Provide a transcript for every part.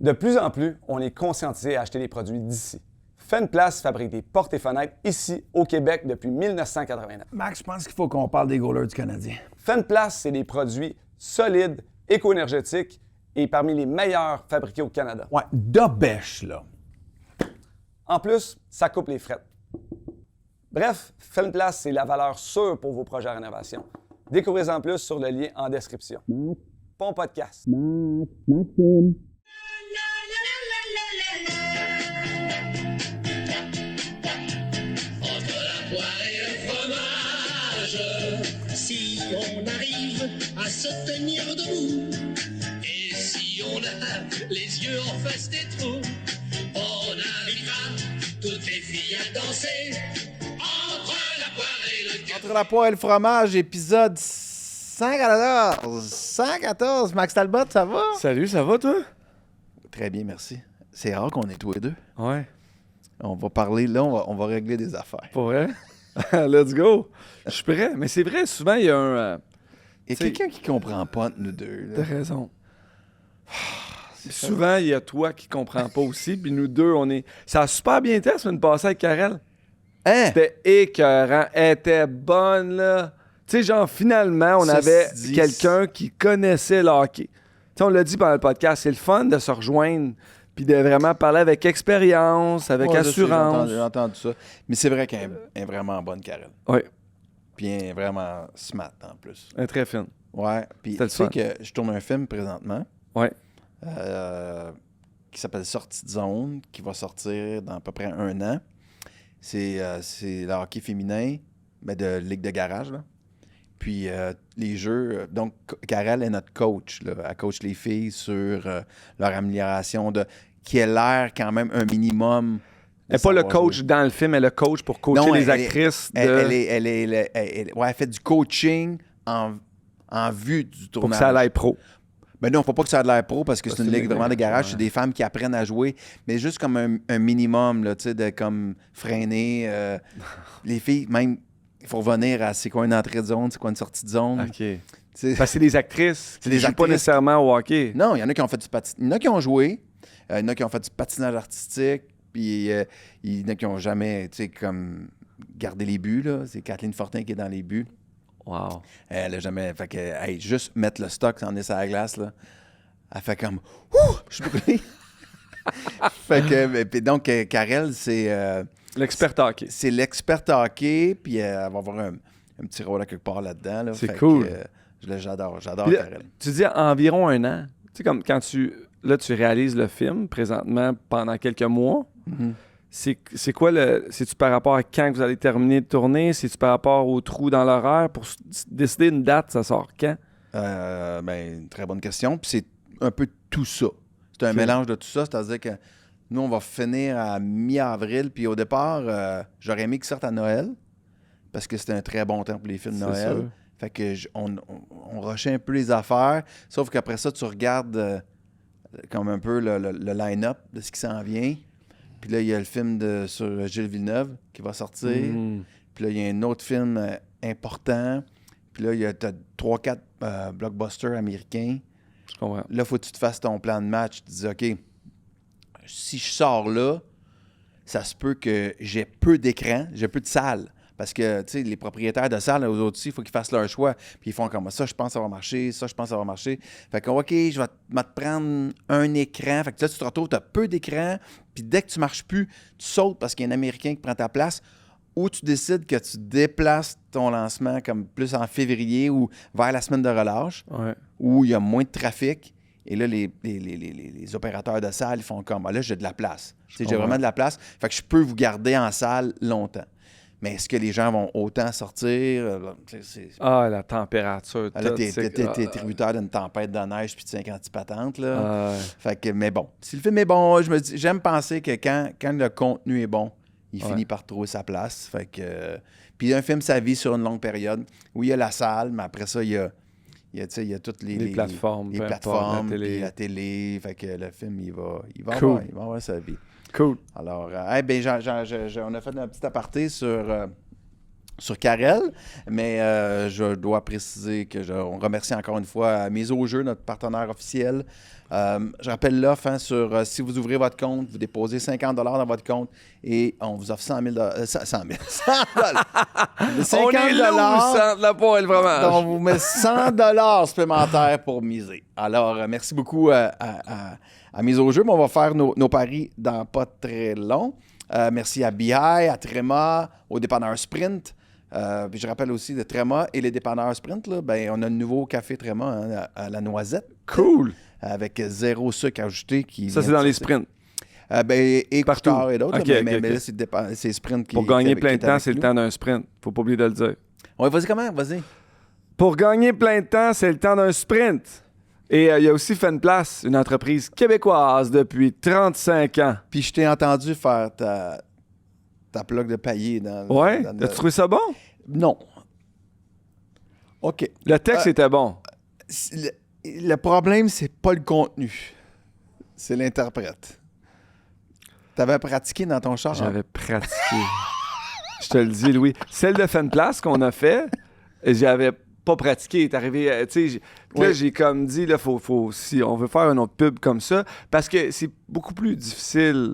De plus en plus, on est conscientisé à acheter des produits d'ici. Fenplace fabrique des portes et fenêtres ici, au Québec, depuis 1989. Max, je pense qu'il faut qu'on parle des goalers du Canadien. Fenplace, c'est des produits solides, éco-énergétiques et parmi les meilleurs fabriqués au Canada. Ouais, de bêche, là. En plus, ça coupe les frettes. Bref, Fenplace, c'est la valeur sûre pour vos projets de rénovation. Découvrez-en plus sur le lien en description. Bon podcast. Maxime. Entre la poire et le fromage, si on arrive à se tenir debout, et si on a les yeux en face des trous, on invitera toutes les filles à danser. Entre la poire et le Entre la poire et le fromage, épisode 114. 114. Max Talbot, ça va? Salut, ça va toi? Très bien, merci. C'est rare qu'on est tous les deux. Ouais. On va parler, là, on va régler des affaires. Pour vrai? Let's go! Je suis prêt. Mais c'est vrai, souvent, il y a un... Il y a quelqu'un qui comprend pas entre nous deux. T'as Là. raison. Souvent, il y a toi qui comprends pas aussi, puis nous deux, on est... Ça a super bien été la semaine passée avec Karel. Hein? C'était écœurant. Elle était bonne, là. Tu sais, genre, finalement, on Ceci avait dit, quelqu'un qui connaissait le hockey. Tu sais, on l'a dit pendant le podcast, c'est le fun de se rejoindre puis de vraiment parler avec expérience, avec Ouais, je sais, assurance. J'ai entendu ça. Mais c'est vrai qu'elle est vraiment bonne, Karel. Oui, Puis elle est vraiment smart, en plus. elle est très fine. Ouais. Puis C'était tu sais le fun. que je tourne un film présentement Ouais. qui s'appelle Sortie de zone, qui va sortir dans à peu près 1 an. C'est le hockey féminin, mais de ligue de garage, là. Puis les jeux... donc, Karel est notre coach, là. Elle coach les filles sur leur amélioration, qui a l'air quand même un minimum. Elle n'est pas le coach dans le film, elle est le coach pour coacher Non, les elle est- actrices. Elle fait du coaching en vue du pour tournage. que ça aille pro. Ben non, faut pas que ça ait de l'air pro parce que c'est une ligue vraiment de garage. ouais. C'est des femmes qui apprennent à jouer, mais juste comme un minimum, là, tu sais, de comme freiner. Les filles, même, il faut revenir à c'est quoi une entrée de zone, c'est quoi une sortie de zone. OK. Tu sais. Parce que c'est des actrices qui des ne jouent pas actrices. nécessairement au hockey. Non, il y en a qui ont fait du il y en a qui ont joué, il y en a qui ont fait du patinage artistique, puis il y en a qui ont jamais, tu sais, comme gardé les buts, là. C'est Kathleen Fortin qui est dans les buts. Wow. Elle a jamais. Fait que, hey, juste mettre le stock, s'en est sur la glace, là. Elle fait comme. Ouh! Je suis brûlé. Fait que. Puis donc, Karel, c'est. L'expert hockey. C'est l'expert hockey, puis elle va avoir un petit rôle à quelque part là-dedans. Là. C'est Fait cool. Que, j'adore Puis là, Karel. tu dis environ 1 an. Tu sais, comme quand tu réalises le film présentement pendant quelques mois. Mhm. C'est quoi le. C'est-tu par rapport à quand que vous allez terminer de tourner? C'est-tu par rapport au trou dans l'horaire? Pour décider une date, ça sort quand? Ben, une très bonne question. Puis c'est un peu tout ça. C'est un Ok. mélange de tout ça. C'est-à-dire que nous, on va finir à mi-avril. Puis au départ, j'aurais aimé qu'il sorte à Noël. Parce que c'était un très bon temps pour les films de C'est Noël. sûr. Fait que on rushait un peu les affaires. Sauf qu'après ça, tu regardes comme un peu le line-up de ce qui s'en vient. Puis là, il y a le film sur Gilles Villeneuve qui va sortir. Mm. Puis là, il y a un autre film important. Puis là, il y a 3-4 blockbusters américains. Je comprends. Là, faut que tu te fasses ton plan de match. Tu te dis, OK, si je sors là, ça se peut que j'ai peu d'écran, j'ai peu de salles. Parce que, tu sais, les propriétaires de salles, eux autres aussi, il faut qu'ils fassent leur choix. Puis ils font comme ça, je pense que ça va marcher, ça, je pense que ça va marcher. Fait que, OK, je vais te prendre un écran. Fait que là, tu te retrouves, tu as peu d'écran. Puis dès que tu marches plus, tu sautes parce qu'il y a un Américain qui prend ta place. Ou tu décides que tu déplaces ton lancement comme plus en février ou vers la semaine de relâche, Ouais. où il y a moins de trafic. Et là, les opérateurs de salle, ils font comme, ah, là, j'ai de la place. Tu sais, j'ai vraiment de la place. Fait que je peux vous garder en salle longtemps. Mais est-ce que les gens vont autant sortir? Ah, la température. Là, tout, t'es c'est- tributaire d'une tempête de neige puis de 50 patentes, là. Ouais. Fait que, mais bon, si le film est bon, j'aime penser que quand le contenu est bon, il Ouais. finit par trouver sa place. Fait que, puis un film, ça vit sur une longue période. Oui, il y a la salle, mais après ça, il y a toutes Les plateformes, les peu importe, plateformes, la télé. puis la télé. Fait que le film, il va Cool. avoir sa vie. Cool. Alors, on a fait un petit aparté sur sur Karel, mais je dois préciser on remercie encore une fois Mise au jeu, notre partenaire officiel. Je rappelle l'offre si vous ouvrez votre compte, vous déposez 50 $ dans votre compte et on vous offre 100 000 100 000 On est là où la poêle, le fromage. donc, on vous met 100 $ supplémentaires pour miser. Alors, merci beaucoup à Mise au jeu, mais on va faire nos paris dans pas très long. Merci à BI, à Tréma, au dépanneur Sprint. Puis je rappelle aussi de Tréma et les dépanneurs Sprint, là, on a un nouveau café Tréma à la noisette. Cool. Avec 0 sucre ajouté. Ça, c'est dans les sprints. Et Partout. Couche-Tard et d'autres. OK, mais OK. là, c'est Sprint qui Pour gagner plein de est temps, avec c'est le nous. temps d'un sprint. Faut pas oublier de le dire. Ouais, vas-y, comment? Vas-y. Pour gagner plein de temps, c'est le temps d'un sprint. Et il y a aussi Fenplace, une entreprise québécoise depuis 35 ans. Puis je t'ai entendu faire ta plug de paillé dans... Ouais? dans As-tu trouvé ça bon? Non. OK. Le texte était bon. Le problème, c'est pas le contenu. C'est l'interprète. T'avais pratiqué dans ton char? J'avais pratiqué. Je te le dis, Louis. Celle de Fenplace qu'on a fait, j'avais pas pratiqué. T'es arrivé, tu sais, là, Oui. j'ai comme dit, là, faut, si on veut faire une autre pub comme ça, parce que c'est beaucoup plus difficile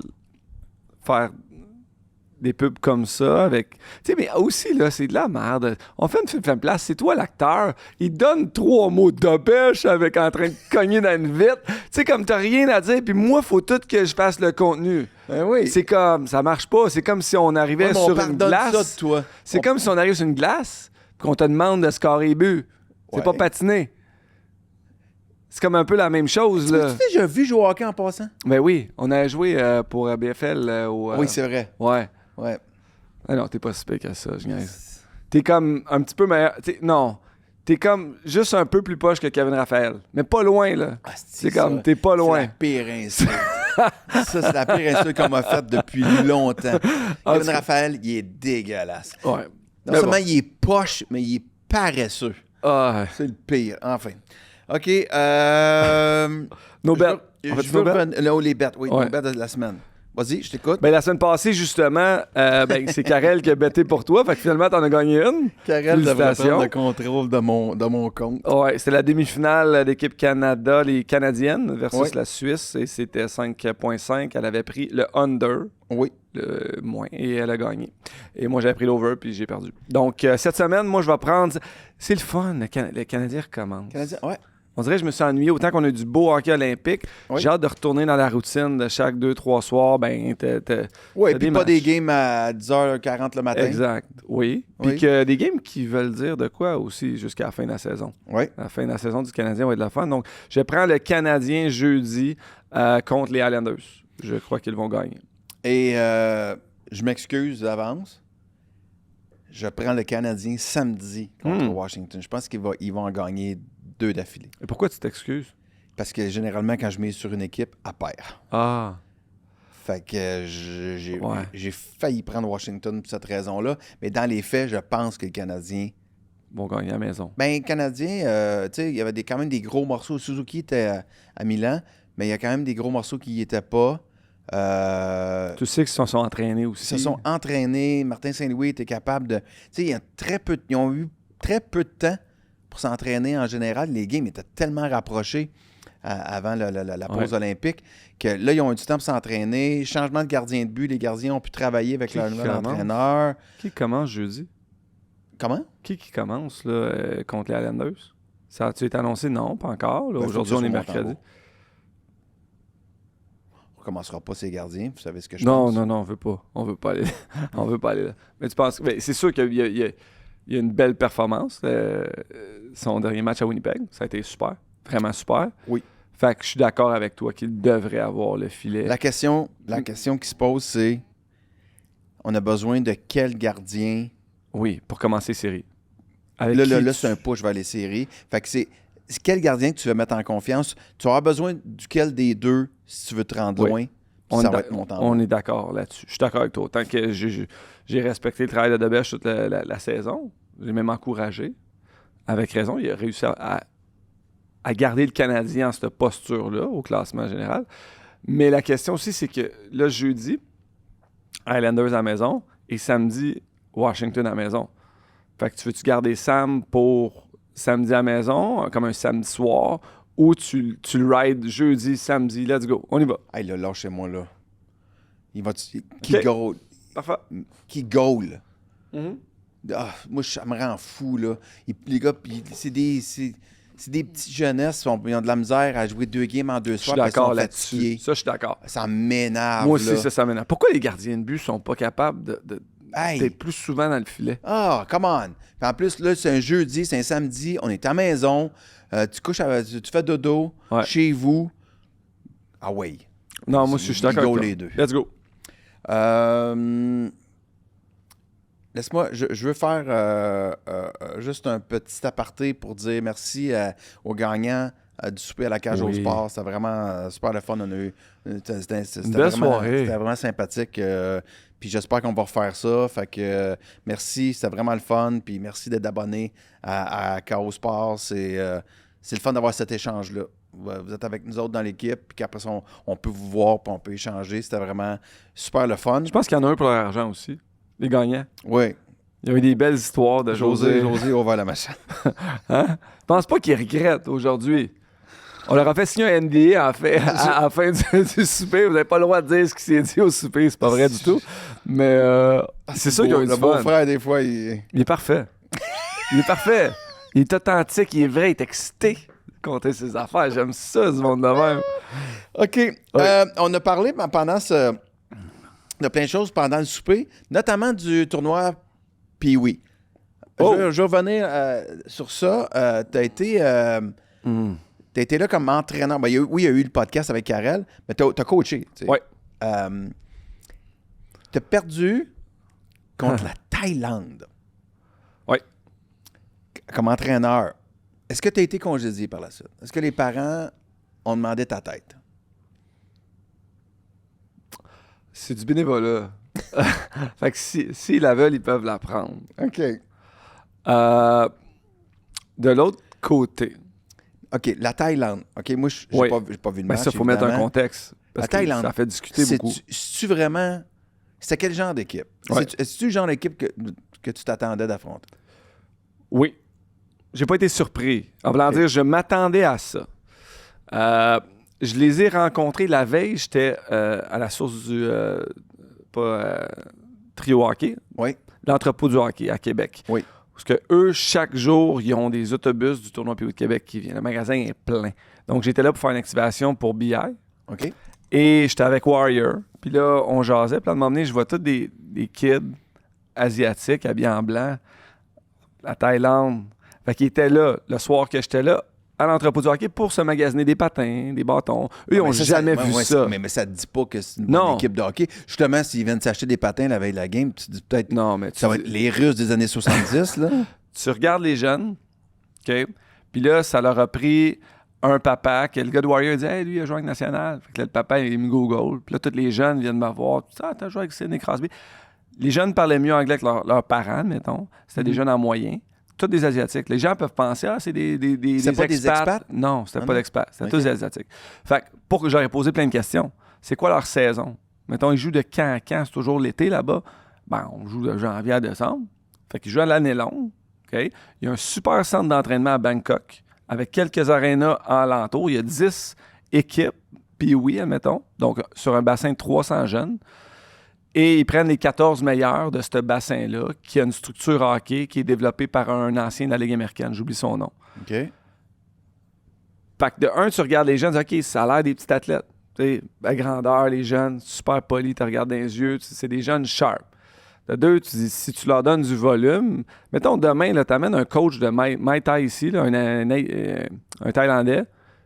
faire des pubs comme ça avec... Tu sais, mais aussi, là, c'est de la merde. On fait une Fenplace, c'est toi l'acteur. Il donne 3 mots de bêche avec en train de cogner dans une vitre. Tu sais, comme t'as rien à dire, puis moi, faut tout que je fasse le contenu. Oui. C'est comme, ça marche pas. C'est comme si on arrivait Ouais, mais on sur une pardonne glace. ça de toi. C'est comme si on arrive sur une glace puis qu'on te demande de scorer les buts. C'est Ouais. pas patiner. C'est comme un peu la même chose, là. Tu t'es déjà vu jouer au hockey en passant? Ben oui, on a joué pour BFL au... Oui, c'est vrai. Ouais. Ouais. Ah non, t'es pas si pire que ça, je niaise. T'es comme un petit peu meilleur... Non, t'es comme juste un peu plus poche que Kevin Raphaël. Mais pas loin, là. C'est comme, t'es pas C'est loin. la pire insulte. Ça, c'est la pire insulte qu'on m'a faite depuis longtemps. Ah, Kevin tu- Raphaël, il est dégueulasse. Ouais. Non Mais seulement bon. il est poche, mais il est paresseux. Ah, C'est le pire. Enfin. OK. Nos bêtes. Je On fait-tu veux nos bêtes? revenir- là, les bêtes. Oui, Ouais. nos bêtes de la semaine. Vas-y, je t'écoute. Ben, la semaine passée, justement, c'est Karel qui a bêté pour toi. Fait que finalement, t'en as gagné une. Karel devrait Félicitations. prendre le contrôle de mon compte. Ouais, c'était la demi-finale d'équipe Canada, les Canadiennes versus Ouais. la Suisse. Et c'était 5,5. Elle avait pris le under, Oui. le moins, et elle a gagné. Et moi, j'avais pris l'over, puis j'ai perdu. Donc, cette semaine, moi, je vais prendre... C'est le fun, le Canadien recommence. Canadien, ouais. On dirait que je me suis ennuyé autant qu'on a du beau hockey olympique. Oui. J'ai hâte de retourner dans la routine de chaque 2-3 soirs. Ben, Oui, t'as puis des pas des matchs. games à 10h40 le matin. Exact, oui. Puis Oui. que des games qui veulent dire de quoi aussi jusqu'à la fin de la saison. Oui. La fin de la saison du Canadien va être de la fun. Donc, je prends le Canadien jeudi contre les Islanders. Je crois qu'ils vont gagner. Et je m'excuse d'avance. Je prends le Canadien samedi contre Washington. Je pense qu'ils vont en gagner 2 d'affilée. Et pourquoi tu t'excuses? Parce que généralement, quand je mise sur une équipe, elle perd. Ah, Fait que Ouais. j'ai failli prendre Washington pour cette raison-là. Mais dans les faits, je pense que le Canadien... vont gagner à la maison. Ben, le Canadien, tu sais, il y avait quand même des gros morceaux. Suzuki était à Milan, mais il y a quand même des gros morceaux qui n'y étaient pas. Tu sais qu'ils se sont entraînés aussi. Ils se sont entraînés. Martin Saint-Louis était capable de... Tu sais, ils ont eu très peu de temps pour s'entraîner en général. Les games étaient tellement rapprochés avant la pause olympique que là, ils ont eu du temps pour s'entraîner. Changement de gardien de but. Les gardiens ont pu travailler avec leur nouvel commence? entraîneur. Qui commence jeudi? Comment? Qui commence là, contre les Islanders? Ça a-tu été annoncé? Non, pas encore. Là. Ben, faut Aujourd'hui, que on ça est soit mon mercredi. tambour. On ne recommencera pas ces gardiens. Vous savez ce que je Non, pense? non, on veut pas. On veut pas aller, on veut pas aller là. Mais tu penses... Ben, c'est sûr qu'il y a une belle performance. Son dernier match à Winnipeg, ça a été super. Vraiment super. Oui. Fait que je suis d'accord avec toi qu'il devrait avoir le filet. La question qui se pose, c'est on a besoin de quel gardien? Oui, pour commencer série. Avec Là, qui c'est un push vers les séries. Fait que c'est quel gardien que tu veux mettre en confiance? Tu auras besoin duquel des deux si tu veux te rendre Oui. loin. On, Ça est va d'ac- être mon temps. on est d'accord là-dessus. Je suis d'accord avec toi. Tant que j'ai respecté le travail de Debèche toute la saison, j'ai même encouragé. Avec raison, il a réussi à garder le Canadien en cette posture-là au classement général. Mais la question aussi, c'est que là, jeudi, Islanders à la maison et samedi, Washington à la maison. Fait que tu veux-tu garder Sam pour samedi à la maison, comme un samedi soir, ou tu le rides jeudi, samedi, let's go, on y va. Hey, là, lâchez-moi, là. Il va... Qui Ok. goal? Parfait. Qui goal? Mhm. Ah, moi, ça me rend fou, là. Les gars, c'est des petits jeunesses, ils ont de la misère à jouer 2 games en 2 Je suis soirs, puis ils d'accord sont là-dessus. fatigués. Ça, je suis d'accord. Ça m'énerve, Moi aussi, là. ça m'énerve. Pourquoi les gardiens de but sont pas capables Hey. d'être plus souvent dans le filet? Ah, come on! Puis en plus, là, c'est un jeudi, c'est un samedi, on est à la maison, tu couches, tu fais dodo, Ouais. chez vous. Ah ouais. Non, moi, je suis d'accord Go avec les toi. deux. Let's go. Laisse-moi, je veux faire juste un petit aparté pour dire merci aux gagnants du souper à la cage au Oui. sport. C'était vraiment super le fun. On a eu, c'était Une belle vraiment, soirée. c'était vraiment sympathique. Puis j'espère qu'on va refaire ça. Fait que merci, c'était vraiment le fun. Puis merci d'être abonné à Chaos Sport. C'est le fun d'avoir cet échange-là. Vous êtes avec nous autres dans l'équipe, puis qu'après ça, on peut vous voir, puis on peut échanger. C'était vraiment super le fun. Je pense qu'il y en a un pour leur argent aussi. Les gagnants. Oui. Il y a eu des belles histoires de José. José ouvert la machine. Hein? Je pense pas qu'ils regrettent aujourd'hui. On leur a fait signer un NDA à la fin du souper. Vous n'avez pas le droit de dire ce qui s'est dit au souper. C'est pas vrai du tout. Mais c'est sûr qu'ils ont eu Le du fun. beau-frère, des fois, il... Il est parfait. Il est parfait. Il est authentique, il est vrai, il est excité de compter ses affaires. J'aime ça, ce monde de même. OK. On a parlé pendant de plein de choses pendant le souper, notamment du tournoi Pee-Wee. Oh. Je vais revenir sur ça. T'as été là comme entraîneur. Ben, il y a eu le podcast avec Karel, mais t'as coaché. Tu sais. Ouais. T'as perdu contre la Thaïlande. Ouais. Comme entraîneur. Est-ce que tu as été congédié par la suite? Est-ce que les parents ont demandé ta tête? C'est du bénévolat. Fait que s'ils la veulent, ils peuvent la prendre. OK. De l'autre côté, OK, la Thaïlande. OK, moi, j'ai Oui. pas vu le ben match. ça, il faut mettre un évidemment. contexte. Parce La que Thaïlande, ça fait discuter beaucoup. C'est-tu vraiment... C'était quel genre d'équipe? Ouais. Est-ce le genre d'équipe que tu t'attendais d'affronter? Oui. J'ai pas été surpris. En voulant dire, je m'attendais à ça. Je les ai rencontrés la veille. J'étais à la source du trio hockey, Oui. l'entrepôt du hockey à Québec. Oui. Parce que eux, chaque jour, ils ont des autobus du tournoi Pee-Wee de Québec qui viennent. Le magasin est plein. Donc, j'étais là pour faire une activation pour BI. OK. Et j'étais avec Warrior. Puis là, on jasait. Puis là, de m'emmener, je vois tous des kids asiatiques habillés en blanc. La Thaïlande. Fait qu'ils étaient là, le soir que j'étais là, à l'entrepôt du hockey pour se magasiner des patins, des bâtons. Eux, ils n'ont jamais vu ça. Mais ça te dit pas que c'est une Non. bonne équipe de hockey. Justement, s'ils viennent s'acheter des patins la veille de la game, tu te dis peut-être... Non, mais Ça va être les Russes des années 70, là. tu regardes les jeunes, OK? Puis là, ça leur a pris un papa, que le gars de Warrior dit « Hey, lui, il a joué avec National. » Fait que là, le papa, il me Google. Puis là, tous les jeunes viennent me voir. « Ah, t'as joué avec Sidney Crosby. » Les jeunes parlaient mieux anglais que leurs parents, mettons. C'était des jeunes en moyen. Tous des Asiatiques. Les gens peuvent penser, c'est des C'est pas des expats? Non, c'était Ah pas non? d'expats. C'était Ok. tous des Asiatiques. Fait que j'aurais posé plein de questions. C'est quoi leur saison? Mettons, ils jouent de quand à quand? C'est toujours l'été là-bas. Ben, on joue de janvier à décembre. Fait qu'ils jouent à l'année longue. OK? Il y a un super centre d'entraînement à Bangkok avec quelques arénas alentour. Il y a 10 équipes, puis oui, admettons. Donc, sur un bassin de 300 jeunes. Et ils prennent les 14 meilleurs de ce bassin-là, qui a une structure hockey qui est développée par un ancien de la Ligue américaine. J'oublie son nom. OK. Fait que de un, tu regardes les jeunes, tu dis, OK, ça a l'air des petits athlètes. Tu sais, la grandeur, les jeunes, super polis, tu regardes dans les yeux, c'est des jeunes sharp. De deux, tu dis, si tu leur donnes du volume, mettons demain, tu amènes un coach de Mai Tai ici, là, un Thaïlandais,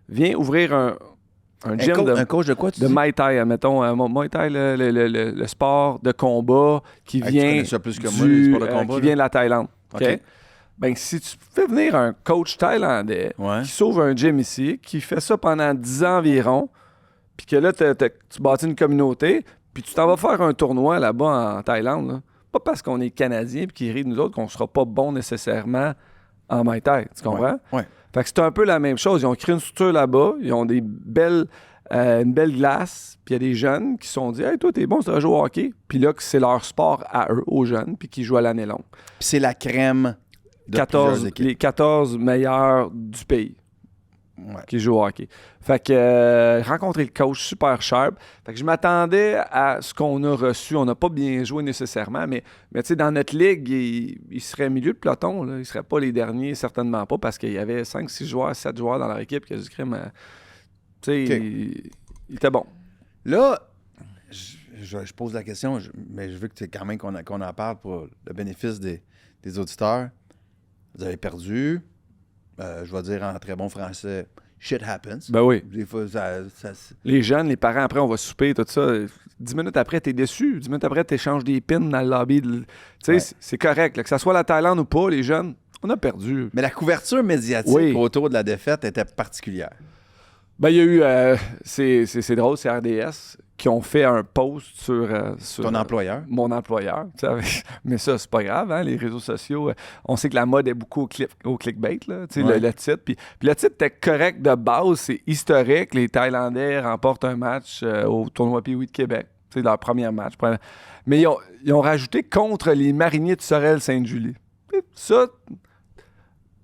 viens ouvrir un gym Un coach de quoi, tu de dis? Muay Thai, mettons, Muay Thai, le sport de combat qui Ah, tu vient connais ça plus que moi, le sport de combat, qui là. vient de la Thaïlande. OK? OK. Ben, si tu fais venir un coach thaïlandais Ouais. qui s'ouvre un gym ici, qui fait ça pendant 10 ans environ, puis que là, tu bâtis une communauté, puis tu t'en vas faire un tournoi là-bas en Thaïlande, là. Pas parce qu'on est Canadiens puis qu'ils rient de nous autres qu'on sera pas bon nécessairement en Muay Thai. Tu comprends? Ouais. Fait que c'est un peu la même chose. Ils ont créé une structure là-bas. Ils ont une belle glace. Puis il y a des jeunes qui se sont dit « Hey, toi, t'es bon, tu vas jouer au hockey. » Puis là, que c'est leur sport à eux, aux jeunes, puis qui jouent à l'année longue. Puis c'est la crème de plusieurs 14, équipes. les 14 meilleurs du pays Ouais. qui jouent au hockey. Fait que rencontrer le coach super sharp. Fait que je m'attendais à ce qu'on a reçu. On n'a pas bien joué nécessairement, mais tu sais, dans notre ligue, il serait milieu de peloton. Là. Il ne serait pas les derniers, certainement pas, parce qu'il y avait 5, 6 joueurs, 7 joueurs dans leur équipe qui a du crime. Tu sais, OK. il était bon. Là, je pose la question, mais je veux que quand même qu'on en parle pour le bénéfice des auditeurs. Vous avez perdu. Je vais dire en très bon français, shit happens. Ben oui. Des fois, Les jeunes, les parents, après, on va souper, tout ça. 10 minutes après, t'es déçu. 10 minutes après, t'échanges des pins dans le lobby. Tu sais, Ouais. c'est correct. Là, que ça soit la Thaïlande ou pas, les jeunes, on a perdu. Mais la couverture médiatique Oui. autour de la défaite était particulière. Ben, il y a eu... c'est drôle, c'est RDS qui ont fait un post sur Ton employeur. mon employeur. Tu sais, mais ça, c'est pas grave, hein, les réseaux sociaux. On sait que la mode est beaucoup au clickbait, là, tu sais, Ouais. le titre. Puis le titre était correct de base, c'est historique. Les Thaïlandais remportent un match au tournoi Pee-Wee de Québec. C'est leur premier match. Mais ils ont rajouté contre les Mariniers de Sorel-Sainte-Julie. Ça,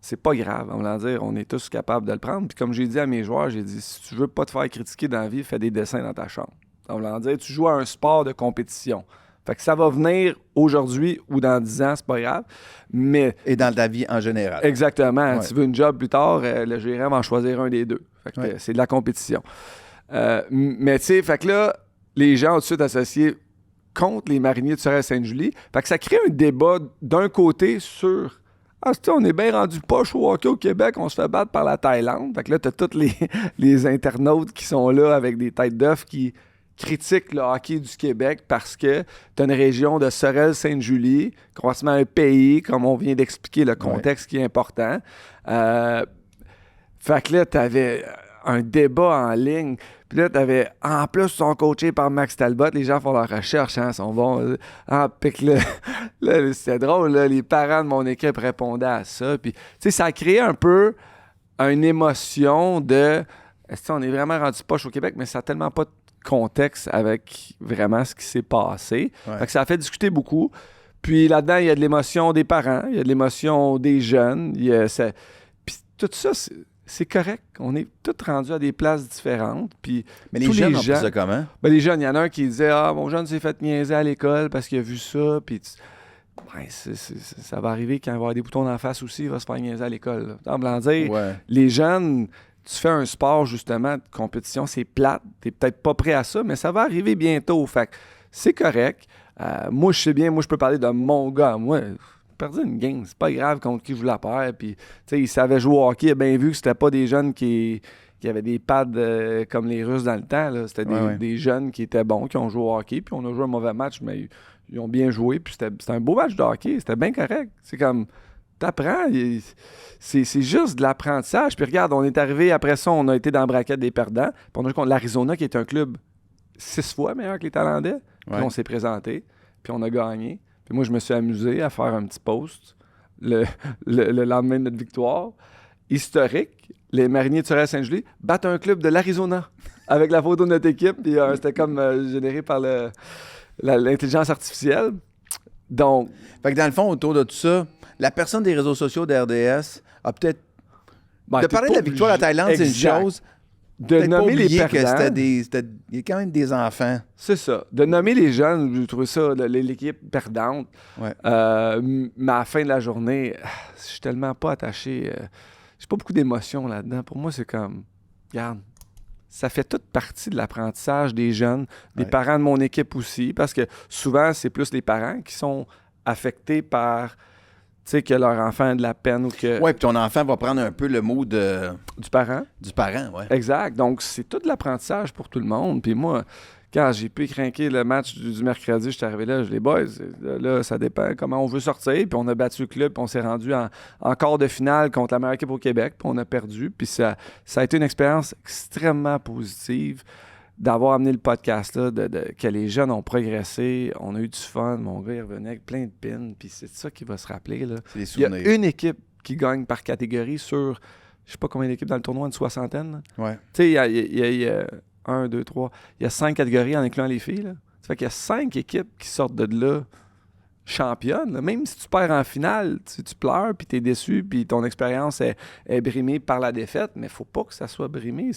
c'est pas grave. On va dire, on est tous capables de le prendre. Puis comme j'ai dit à mes joueurs, j'ai dit, si tu veux pas te faire critiquer dans la vie, fais des dessins dans ta chambre. On va dire, tu joues à un sport de compétition. Fait que ça va venir aujourd'hui ou dans 10 ans, c'est pas grave. Mais Et dans ta vie en général. exactement, Ouais. tu veux une job plus tard, le GRM va en choisir un des deux. Fait que Ouais. c'est de la compétition. Mais tu sais, fait que là, les gens ont tout de suite associé contre les Mariniers de Sorel-Sainte-Julie. Fait que ça crée un débat d'un côté sur ah, tu sais, on est bien rendu poche au hockey au Québec, on se fait battre par la Thaïlande. Fait que là, t'as tous les internautes qui sont là avec des têtes d'œufs qui critiquent le hockey du Québec parce que t'as une région de Sorel-Sainte-Julie, croisement un pays, comme on vient d'expliquer le contexte qui est important. Fait que là, t'avais un débat en ligne. Puis là, t'avais, en plus, ils sont coachés par Max Talbot. Les gens font leur recherche, hein, sont bons. Puis que là, c'était drôle, là, les parents de mon équipe répondaient à ça. Puis, tu sais, ça a créé un peu une émotion de, est-ce qu'on est vraiment rendu poche au Québec, mais ça n'a tellement pas de contexte avec vraiment ce qui s'est passé. Ouais. Fait que ça a fait discuter beaucoup. Puis là-dedans, il y a de l'émotion des parents, il y a de l'émotion des jeunes. Puis tout ça, c'est correct. On est tous rendus à des places différentes. Puis Mais les tous jeunes les ont gens, pris ça comment? ben, les jeunes, il y en a un qui disait « Ah, mon jeune s'est fait niaiser à l'école parce qu'il a vu ça. » Puis ben, ça va arriver quand il va avoir des boutons d'en face aussi, il va se faire niaiser à l'école. En voulant dire, Ouais. les jeunes, tu fais un sport justement de compétition, c'est plate, t'es peut-être pas prêt à ça, mais ça va arriver bientôt. Fait que c'est correct. Moi, je sais bien, moi, je peux parler de mon gars. Moi, j'ai perdu une game, c'est pas grave contre qui je la perds. Puis, tu sais, il savait jouer au hockey, il a bien vu que c'était pas des jeunes qui avaient des pads comme les Russes dans le temps. Là. C'était des jeunes qui étaient bons, qui ont joué au hockey, puis on a joué un mauvais match, mais ils ont bien joué, puis c'était un beau match de hockey, c'était bien correct. C'est comme, t'apprends, c'est juste de l'apprentissage. Puis regarde, on est arrivé, après ça, on a été dans la braquette des perdants, puis on a joué contre l'Arizona, qui est un club 6 fois meilleur que les Thaïlandais, puis on s'est présenté, puis on a gagné. Puis moi, je me suis amusé à faire un petit post le lendemain de notre victoire. Historique, les Mariniers de Sorel-Sainte-Julie battent un club de l'Arizona avec la photo de notre équipe. Puis c'était comme généré par l'intelligence artificielle. Donc, Fait que dans le fond, autour de tout ça, la personne des réseaux sociaux d'RDS a peut-être... ben, de t'es parler de pas la victoire de la obligé- Thaïlande, c'est une Exact. chose. De Peut-être pas nommer les oublier que perdants. il y a quand même des enfants. C'est ça. De nommer les jeunes, je trouve ça, l'équipe perdante. Ouais. Mais à la fin de la journée, je suis tellement pas attaché. J'ai pas beaucoup d'émotions là-dedans. Pour moi, c'est comme, regarde, ça fait toute partie de l'apprentissage des jeunes, des Ouais. parents de mon équipe aussi, parce que souvent, c'est plus les parents qui sont affectés par, tu sais, que leur enfant a de la peine ou que Ouais, puis ton enfant va prendre un peu le mot du parent. du parent, ouais. Exact. Donc, c'est tout de l'apprentissage pour tout le monde. Puis moi, quand j'ai pu craquer le match du mercredi, je suis arrivé là, les boys, là, ça dépend comment on veut sortir. Puis on a battu le club, puis on s'est rendu en quart de finale contre la meilleure équipe au Québec, puis on a perdu. Puis ça a été une expérience extrêmement positive d'avoir amené le podcast là, que les jeunes ont progressé, on a eu du fun, mon gars il revenait avec plein de pins, puis c'est ça qu'il va se rappeler. Là. C'est des Il y a souvenirs. une équipe qui gagne par catégorie sur, je sais pas combien d'équipes dans le tournoi, une soixantaine. Là. Ouais. Tu sais, il y a 1, 2, 3. Il y a 5 catégories en incluant les filles. Là. Ça fait qu'il y a 5 équipes qui sortent de là championne. Là. Même si tu perds en finale, tu pleures, puis tu es déçu, puis ton expérience est brimée par la défaite, mais faut pas que ça soit brimé.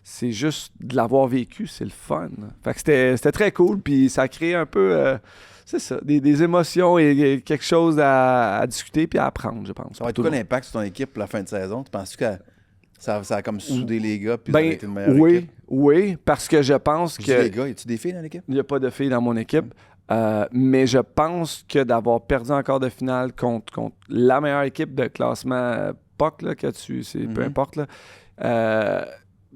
C'est juste de l'avoir vécu, c'est le fun. Fait que c'était très cool, puis ça a créé un peu, c'est ça, des émotions et quelque chose à discuter puis à apprendre, je pense. Ça va être pour quoi tout le monde. l'impact sur ton équipe pour la fin de saison? Tu penses que ça a comme soudé les gars puis ça Ben, a été une meilleure équipe? oui, parce que je pense Je dis que... les gars, y a-tu des filles dans l'équipe? Il n'y a pas de filles dans mon équipe. Mais je pense que d'avoir perdu encore de finale contre la meilleure équipe de classement POC, là, peu importe, là,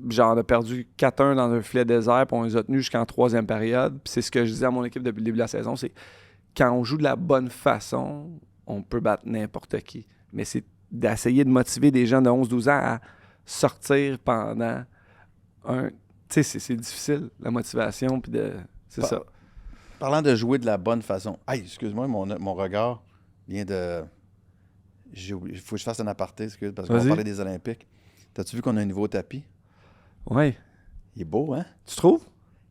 genre, on a perdu 4-1 dans un filet désert, puis on les a tenus jusqu'en troisième période. Puis c'est ce que je disais à mon équipe depuis le début de la saison, c'est quand on joue de la bonne façon, on peut battre n'importe qui. Mais c'est d'essayer de motiver des gens de 11-12 ans à sortir pendant un... Tu sais, c'est difficile, la motivation, puis de... C'est ça. Parlant de jouer de la bonne façon. Hey, excuse-moi, mon regard vient de... Il faut que je fasse un aparté, excuse, parce qu'on va Vas-y. parler des Olympiques. T'as-tu vu qu'on a un nouveau tapis? Oui. Il est beau, hein? Tu trouves?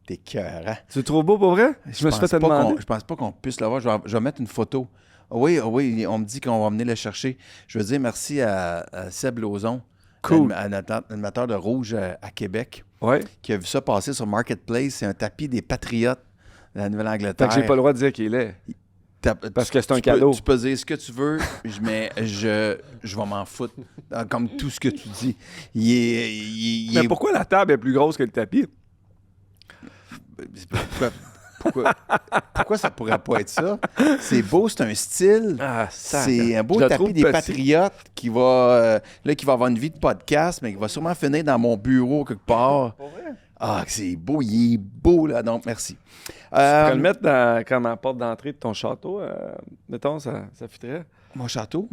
T'es cœurant. Tu le trouves beau pour vrai? Je me suis fait te demander. Je pense pas qu'on puisse le voir. Je vais mettre une photo. Oui, on me dit qu'on va venir le chercher. Je veux dire merci à Seb Lauzon, Cool. animateur de Rouge à Québec, Ouais. qui a vu ça passer sur Marketplace. C'est un tapis des Patriotes de la Fait Nouvelle-Angleterre. que j'ai pas le droit de dire qu'il est. Parce que c'est un Tu cadeau. tu peux dire ce que tu veux, mais je vais m'en foutre. Comme tout ce que tu dis. Il Mais est- pourquoi la table est plus grosse que le tapis? Pourquoi ça pourrait pas être ça? C'est beau, c'est un style. Ah, C'est un beau Je le tapis trouve des petit. Patriotes qui va avoir une vie de podcast, mais qui va sûrement finir dans mon bureau quelque part. Ah, c'est beau, il est beau, là. Donc, merci. Tu pourrais le mettre comme en porte d'entrée de ton château. Mettons, ça fitterait. Mon château?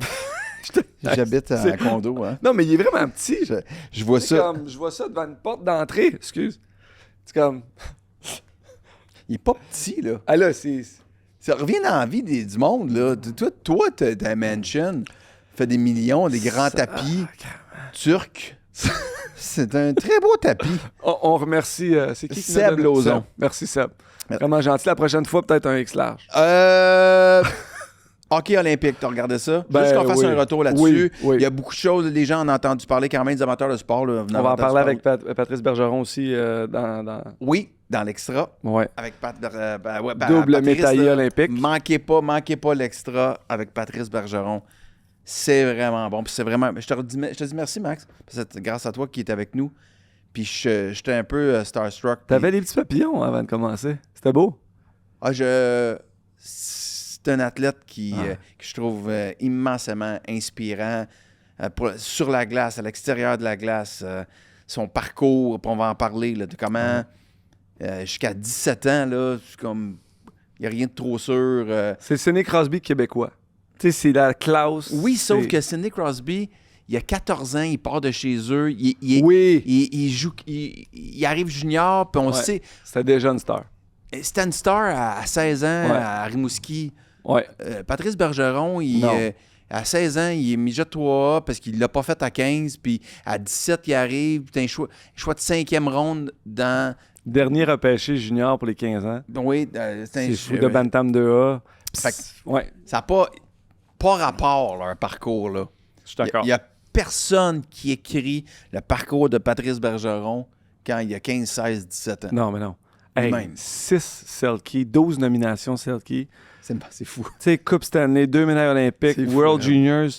J'habite à un condo, hein. Non, mais il est vraiment petit. Je vois C'est ça. comme, je vois ça devant une porte d'entrée. Excuse. C'est comme... Il est pas petit, là. Ah là, c'est... Ça revient dans la vie du monde, là. Toi, t'as un mansion, fait des millions, des grands tapis turcs. C'est un très beau tapis. On remercie... c'est qui Seb nous a donné- Lauzon. Seb. Merci, Seb. Merci. Vraiment gentil. La prochaine fois, peut-être un X large. Hockey olympique, t'as regardé ça? Ben, Juste qu'on fasse oui. un retour là-dessus. Oui. Il y a beaucoup de choses, les gens ont entendu parler quand même des amateurs de sport. Là, On va en parler avec Patrice Bergeron aussi dans... Oui, dans l'extra. Ouais. Avec Double Patrice, médaillé là, olympique. Manquez pas l'extra avec Patrice Bergeron. C'est vraiment bon. Puis c'est vraiment. Je te dis merci, Max. C'est grâce à toi qui est avec nous. Puis j'étais un peu starstruck. Puis- T'avais des petits papillons avant de commencer. C'était beau. C'est un athlète que je trouve immensément inspirant sur la glace, à l'extérieur de la glace. Son parcours, puis on va en parler, là, de comment jusqu'à 17 ans, là, c'est comme il n'y a rien de trop sûr. C'est Sidney Crosby québécois. Tu sais, c'est la classe. Oui, sauf c'est- que Sidney Crosby, il a 14 ans, il part de chez eux, Oui. il joue, il arrive junior, puis on Ouais. sait. C'était déjà une star. C'était une star à 16 ans Ouais. à Rimouski. Ouais. Patrice Bergeron, Non. à 16 ans, il est midget 3A parce qu'il l'a pas fait à 15. Puis à 17, il arrive, puis un choix de 5e ronde dans. Dernier repêché junior pour les 15 ans. Oui, c'est un C'est sous de Bantam 2A. Fait que- Ouais, Ça n'a pas rapport, leur parcours. Là. je suis d'accord. Il n'y a personne qui écrit le parcours de Patrice Bergeron quand il a 15, 16, 17 ans. Non, mais non. Hey, Même. 6 Selkie, 12 nominations Selkie. C'est fou. Tu sais, Coupe Stanley, 2 médailles olympiques, C'est fou, World hein. Juniors.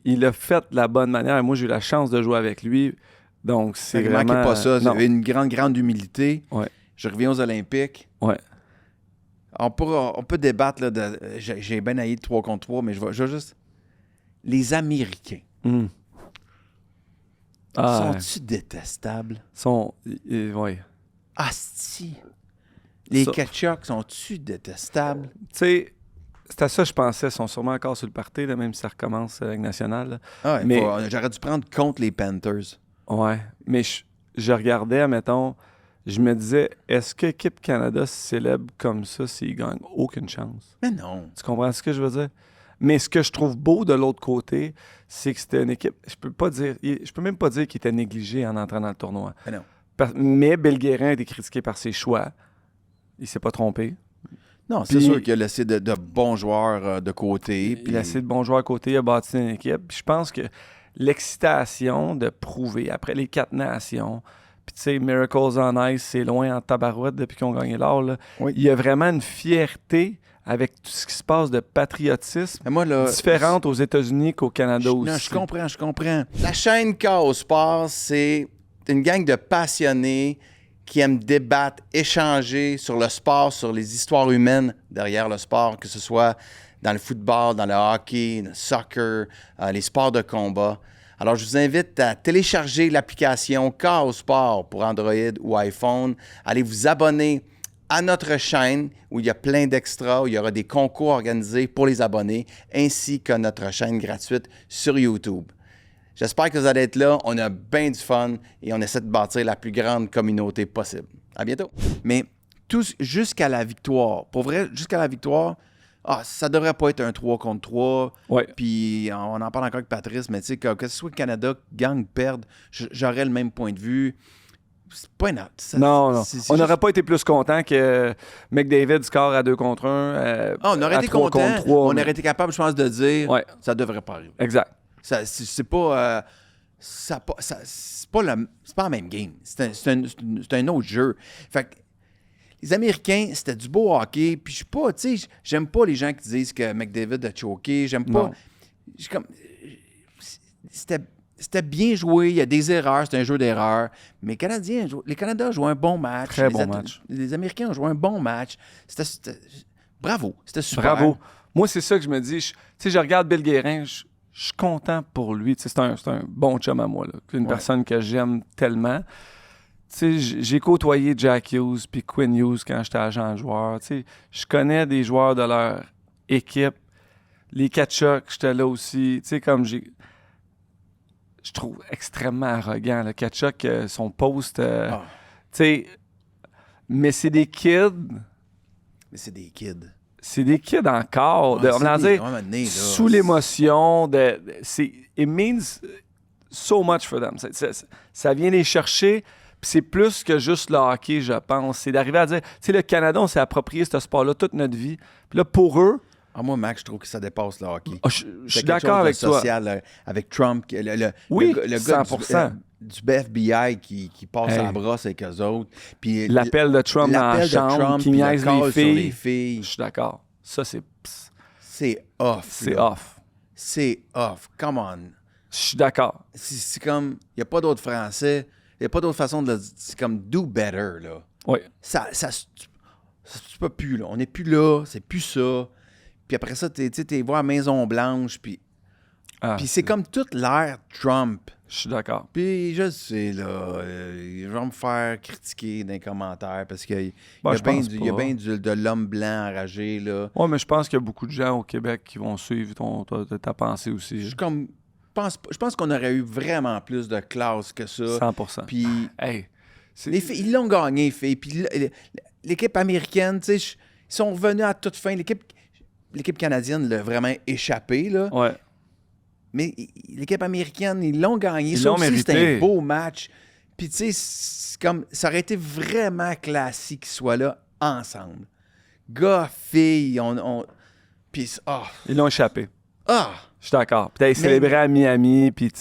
Il a fait de la bonne manière. Moi, j'ai eu la chance de jouer avec lui. Donc, c'est Ne vraiment... manquez pas ça. Non. C'est une grande humilité. Ouais. Je reviens aux Olympiques. Ouais. On peut débattre. Là, j'ai bien haï de 3 contre 3, mais je vais juste. Les Américains. Mm. Ah, Sont-tu détestables? ouais. Asti! Les Ça- Kachuk sont-tu détestables? Tu sais, c'est à ça que je pensais. Ils sont sûrement encore sur le party, là, même si ça recommence avec National. Là. Ah, Mais- j'aurais dû prendre contre les Panthers. Ouais. Mais je regardais, mettons, je me disais, est-ce que Équipe Canada se célèbre comme ça s'ils gagnent aucune chance? Mais non. Tu comprends ce que je veux dire? Mais ce que je trouve beau de l'autre côté, c'est que c'était une équipe. Je peux même pas dire qu'il était négligé en entrant dans le tournoi. Mais non. Mais Bill Guérin a été critiqué par ses choix. Il s'est pas trompé. Non, c'est Puis- sûr qu'il a laissé de bons joueurs de côté. Il a assez de bons joueurs à côté, il a bâti une équipe. Puis je pense que l'excitation de prouver après les 4 nations, puis tu sais, Miracles on Ice, c'est loin en tabarouette depuis qu'ils ont gagné l'or. Là. Oui. Il y a vraiment une fierté avec tout ce qui se passe de patriotisme Mais moi, là, différente aux États-Unis qu'au Canada aussi. Non, je comprends. La chaîne Chaos Sport, c'est une gang de passionnés qui aiment débattre, échanger sur le sport, sur les histoires humaines derrière le sport, que ce soit dans le football, dans le hockey, le soccer, les sports de combat. Alors, je vous invite à télécharger l'application Chaos Sport pour Android ou iPhone. Allez vous abonner à notre chaîne où il y a plein d'extras, où il y aura des concours organisés pour les abonnés, ainsi que notre chaîne gratuite sur YouTube. J'espère que vous allez être là. On a bien du fun et on essaie de bâtir la plus grande communauté possible. À bientôt. Mais tous jusqu'à la victoire. Pour vrai, jusqu'à la victoire, ça devrait pas être un 3 contre 3. Ouais. Puis on en parle encore avec Patrice, mais tu sais, que ce soit le Canada gagne, perde, j'aurais le même point de vue. C'est pas une... Non. On n'aurait pas été plus content que McDavid score à 2 contre 1. on aurait été content. On aurait été capable, je pense, de dire ça devrait pas arriver. Exact. C'est pas... c'est pas la même game. C'est un autre jeu. Fait que les Américains, c'était du beau hockey. Puis je suis pas, tu sais, j'aime pas les gens qui disent que McDavid a choqué. J'aime pas. C'était bien joué, il y a des erreurs, c'est un jeu d'erreurs. Mais les Canadiens ont joué un bon match. Très bon match. Les Américains ont joué un bon match. Bravo, c'était super. Bravo. Moi, c'est ça que je me dis. Tu sais, je regarde Bill Guérin, je suis content pour lui. Tu sais, c'est un bon chum à moi. Là. C'est une personne que j'aime tellement. Tu sais, j'ai côtoyé Jack Hughes puis Quinn Hughes quand j'étais agent joueur. Tu sais, je connais des joueurs de leur équipe. Les Tkachuk, j'étais là aussi. Tu sais, comme je trouve extrêmement arrogant. Le Tkachuk, son post, tu sais, mais c'est des kids. Mais c'est des kids. C'est des kids encore. On va dire, sous l'émotion. It means so much for them. Ça vient les chercher. Puis c'est plus que juste le hockey, je pense. C'est d'arriver à dire, tu sais, le Canada, on s'est approprié ce sport-là toute notre vie. Puis là, pour eux... moi, Max, je trouve que ça dépasse le hockey. Je suis d'accord avec toi. Social, avec Trump, le 100%. gars du FBI qui passe la brosse avec eux autres. Puis l'appel de Trump dans la chambre, qui niaise les filles. Je suis d'accord. Ça, c'est off. C'est off. C'est off. Come on. Je suis d'accord. C'est comme, il n'y a pas d'autre français, il n'y a pas d'autre façon de le dire. C'est comme do better, là. Oui. Tu peux plus, là. On n'est plus là, c'est plus ça. Puis après ça, t'es voir à Maison-Blanche, puis c'est comme toute l'ère Trump. Je suis d'accord. Puis je sais, là, je vais me faire critiquer dans les commentaires parce qu'il y a bien de l'homme blanc enragé, là. Oui, mais je pense qu'il y a beaucoup de gens au Québec qui vont suivre ta pensée aussi. Je pense qu'on aurait eu vraiment plus de classe que ça. 100%. Puis hey, les filles, ils l'ont gagné, les filles. Puis l'équipe américaine, tu sais, ils sont revenus à toute fin. L'équipe canadienne l'a vraiment échappé, là. Ouais. Mais l'équipe américaine, ils l'ont gagné. Ils ça l'ont aussi, mérité. c'était un beau match. Puis, tu sais, comme ça aurait été vraiment classique qu'ils soient là ensemble. Gars, filles, puis, Ils l'ont échappé. Je suis d'accord. Puis t'as célébré à Miami, puis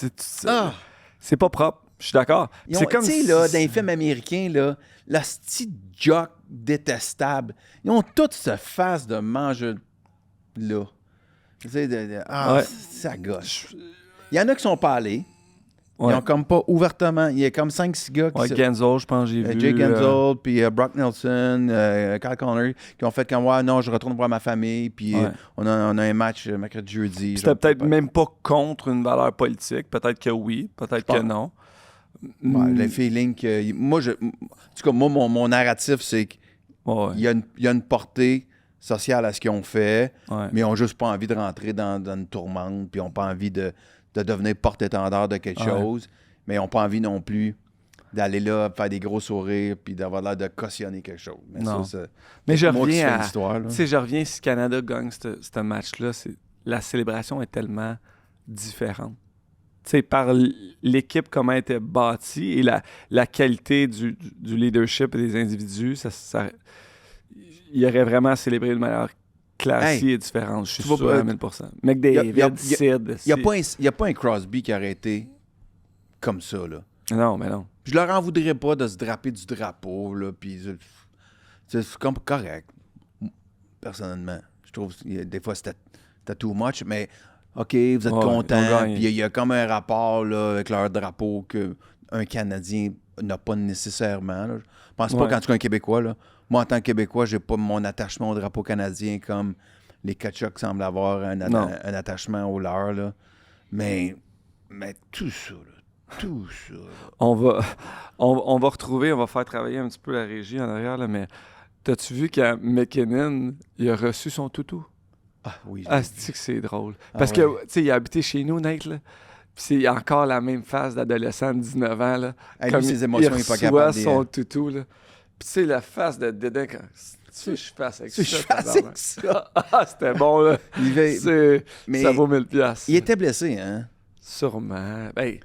c'est pas propre. Je suis d'accord. C'est comme tu sais, là, dans les films américains, là, la petite jock détestable, ils ont toutes ce face de manger là. Tu sais, ça gauche. Il y en a qui sont pas allés. Ils ont comme pas ouvertement. Il y a comme 5-6 gars qui Genzo, je pense, j'ai vu. Jake Genzo, puis Brock Nelson, Kyle Connor, qui ont fait comme, non, je retourne voir ma famille, puis on a un match mercredi, jeudi. C'était peut-être même pas contre une valeur politique. Peut-être que oui, peut-être que non. Le feeling que... Moi, en tout cas, mon narratif, c'est qu'il y a une portée sociale à ce qu'ils ont fait, mais ils n'ont juste pas envie de rentrer dans une tourmente, puis ils n'ont pas envie de devenir porte-étendard de quelque chose, mais ils n'ont pas envie non plus d'aller là, faire des gros sourires, puis d'avoir l'air de cautionner quelque chose. Mais non. Mais je reviens à... Tu sais, je reviens, si Canada gagne ce match-là, la célébration est tellement différente. Tu sais, par l'équipe, comment elle était bâtie et la qualité du leadership et des individus, il aurait vraiment célébré de manière classique et différente. Je suis sûr à 1000%. McDavid, Sid... Il n'y a pas un Crosby qui aurait été comme ça, là. Non, mais non. Je leur en voudrais pas de se draper du drapeau, là, puis c'est comme correct, personnellement. Je trouve que des fois, c'était too much, mais OK, vous êtes contents, puis il y a comme un rapport là, avec leur drapeau qu'un Canadien n'a pas nécessairement. Là. Je pense pas quand tu es un Québécois, là. Moi, en tant que Québécois, j'ai pas mon attachement au drapeau canadien comme les Kachuk semblent avoir un attachement au leur, là. Mais tout ça, là. Tout ça. On va retrouver, on va faire travailler un petit peu la régie en arrière, là, mais t'as-tu vu qu'à McKinnon, il a reçu son toutou? Ah oui. C'est que c'est drôle. Parce que, tu sais, il a habité chez nous, Nate, là. Puis c'est encore la même phase d'adolescent de 19 ans, là. Comme lui, ses émotions, il n'est pas capable de son toutou, là. Puis tu sais, la face de Dédé quand... Tu je fasse avec ça. C'était bon, là. Ça vaut 1000$. Il était blessé, hein? Sûrement. Ben...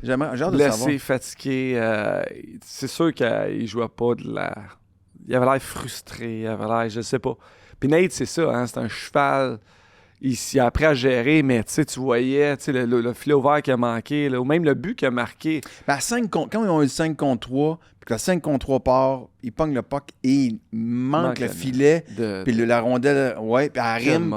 J'ai hâte de savoir. Blessé, fatigué, c'est sûr qu'il jouait pas de l'air. Il avait l'air frustré, il avait l'air, je sais pas. Puis Nate, c'est ça, hein, c'est un cheval. Il a appris à gérer, mais tu voyais le filet ouvert qui a manqué, là, ou même le but qu'il a marqué. Ben, quand ils ont eu 5 contre 3, puis que le 5 contre 3 part, il pogne le puck et il manque le filet, puis la rondelle, puis elle rime.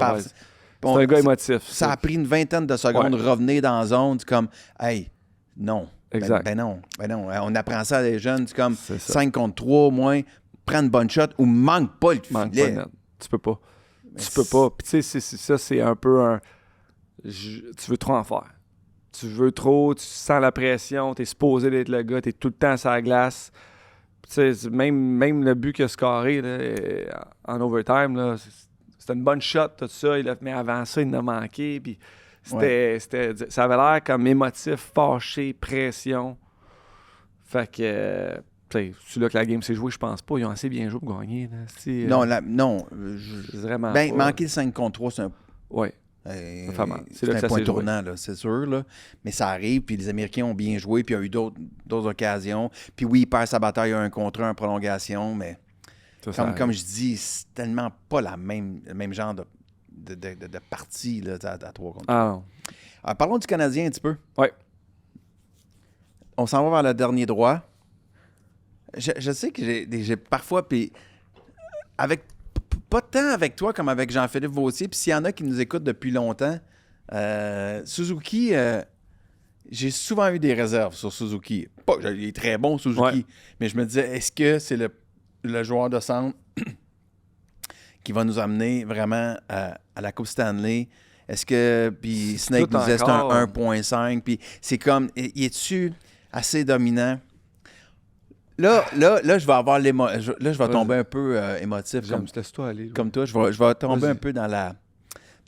C'est un gars émotif. Ça a pris une vingtaine de secondes de revenir dans la zone, c'est comme, hey, non. Exact. Ben non. On apprend ça à des jeunes. C'est comme 5 contre 3 au moins. Prends une bonne shot ou manque pas le filet. Tu peux pas. Tu peux pas. Puis tu sais, ça, c'est un peu un... Tu veux trop en faire. Tu veux trop, tu sens la pression, t'es supposé d'être le gars, t'es tout le temps sur la glace. Tu sais, même le but qu'il a scoré là, en overtime, là, c'était une bonne shot, tout ça. Mais avant ça, il en a manqué. Puis... ça avait l'air comme émotif, fâché, pression. Fait que, c'est là que la game s'est jouée, je pense pas. Ils ont assez bien joué pour gagner. Là. Non. Vraiment manquer le 5 contre 3, c'est un... Oui. C'est un point tournant, là, c'est sûr. Là. Mais ça arrive, puis les Américains ont bien joué, puis il y a eu d'autres occasions. Puis oui, il perd sa bataille 1 contre 1 en prolongation, mais comme je dis, c'est tellement pas le même genre de partie là, à 3 contre 3. Non. Alors, parlons du Canadien un petit peu. Oui. On s'en va vers le dernier droit. Je sais que j'ai parfois, puis pas tant avec toi comme avec Jean-Philippe Vautier, puis s'il y en a qui nous écoutent depuis longtemps, Suzuki, j'ai souvent eu des réserves sur Suzuki. Il est très bon, Suzuki, mais je me disais, est-ce que c'est le joueur de centre qui va nous amener vraiment à la Coupe Stanley? Est-ce que... Puis Snake nous disait c'est un 1.5, puis c'est comme... Y es-tu assez dominant? Là, je vais avoir là, je vais tomber un peu émotif. Comme toi, je vais tomber un peu dans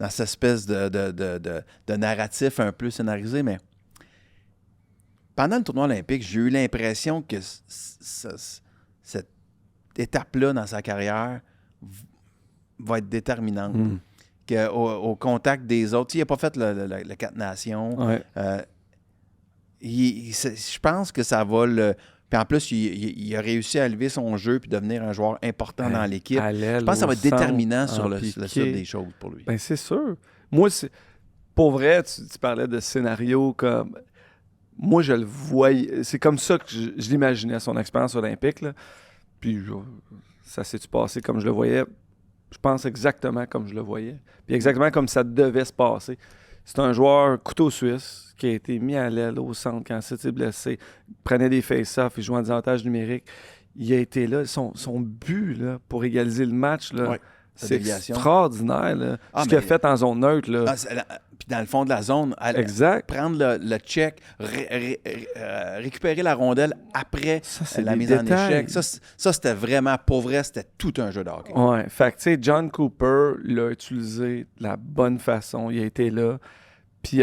cette espèce de narratif un peu scénarisé, mais pendant le tournoi olympique, j'ai eu l'impression que cette étape-là dans sa carrière va être déterminante. Au contact des autres. Il n'a pas fait le 4 Nations. Ouais. Je pense que ça va le... Puis en plus, il a réussi à élever son jeu puis devenir un joueur important dans l'équipe. Je pense que ça va être déterminant sur le site des choses pour lui. Ben c'est sûr. Moi, pour vrai, tu parlais de scénario comme... Moi, je le voyais... C'est comme ça que je l'imaginais, son expérience olympique. Là. Puis ça s'est-tu passé comme je le voyais? Je pense exactement comme je le voyais. Puis exactement comme ça devait se passer. C'est un joueur couteau suisse qui a été mis à l'aile au centre quand c'était blessé. Il prenait des face-offs, il jouait en désavantage numérique. Il a été là. Son but là, pour égaliser le match, là, c'est extraordinaire. Là. Ce qu'il a fait en zone neutre. Là. Puis dans le fond de la zone, prendre le check, récupérer la rondelle après la mise en échec. Ça, c'était vraiment, pour vrai, c'était tout un jeu de hockey. Ouais. Fait que, tu sais, John Cooper l'a utilisé de la bonne façon. Il a été là. Puis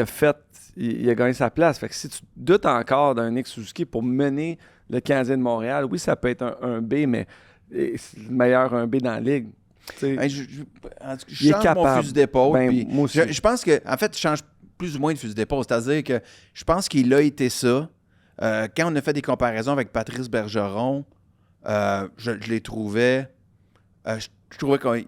il a gagné sa place. Fait que si tu doutes encore d'un Nick Suzuki pour mener le Canadien de Montréal, oui, ça peut être un B, mais c'est le meilleur 1B dans la ligue. Je change mon fusil d'épaule. Je pense que, en fait, je change plus ou moins de fusil d'épaule. C'est-à-dire que je pense qu'il a été ça. Quand on a fait des comparaisons avec Patrice Bergeron, je les trouvais Je trouvais qu'il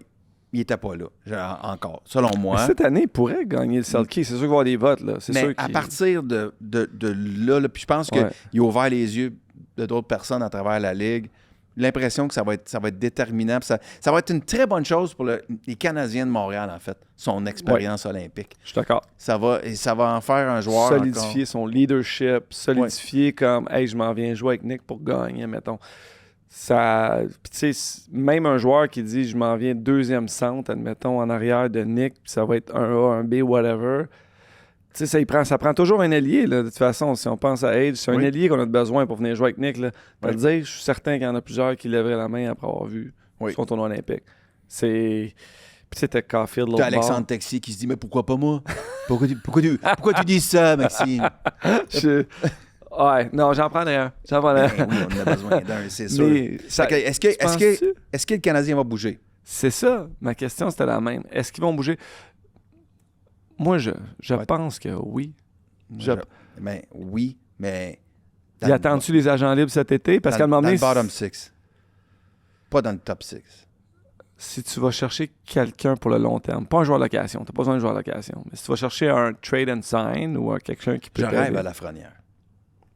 n'était pas là, encore, selon moi. Cette année, il pourrait gagner le Selke. C'est sûr qu'il va y avoir des votes. Là. C'est Mais sûr à partir de là, puis je pense qu'il a ouvert les yeux de d'autres personnes à travers la Ligue. L'impression que ça va être déterminant. Ça va être une très bonne chose pour les Canadiens de Montréal, en fait, son expérience olympique. Je suis d'accord. Ça va en faire un joueur solidifier son leadership, solidifier comme « Hey, je m'en viens jouer avec Nick pour gagner », mettons. Ça, tu sais, même un joueur qui dit « Je m'en viens deuxième centre, admettons, en arrière de Nick, puis ça va être un A, un B, whatever », tu sais, ça prend toujours un allié, là, de toute façon. Si on pense à Age, c'est un allié qu'on a besoin pour venir jouer avec Nick. Là. Te dire, je suis certain qu'il y en a plusieurs qui lèveraient la main après avoir vu son tournoi olympique. Puis c'était Caulfield l'autre bord. T'as Alexandre Texier qui se dit « Mais pourquoi pas moi? Pourquoi tu dis ça, Maxime? » Ouais, non, j'en prendrais un. Oui, on en a besoin d'un, c'est sûr. Est-ce que le Canadien va bouger? C'est ça. Ma question, c'était la même. Est-ce qu'ils vont bouger? Moi, je pense que oui. Mais oui, mais... Il attend-tu les agents libres cet été? Parce qu'à un moment donné... Dans le bottom 6. Pas dans le top 6. Si tu vas chercher quelqu'un pour le long terme, pas un joueur de location, t'as pas besoin de joueur de location, mais si tu vas chercher un trade and sign ou quelqu'un qui peut... Je rêve à Lafrenière.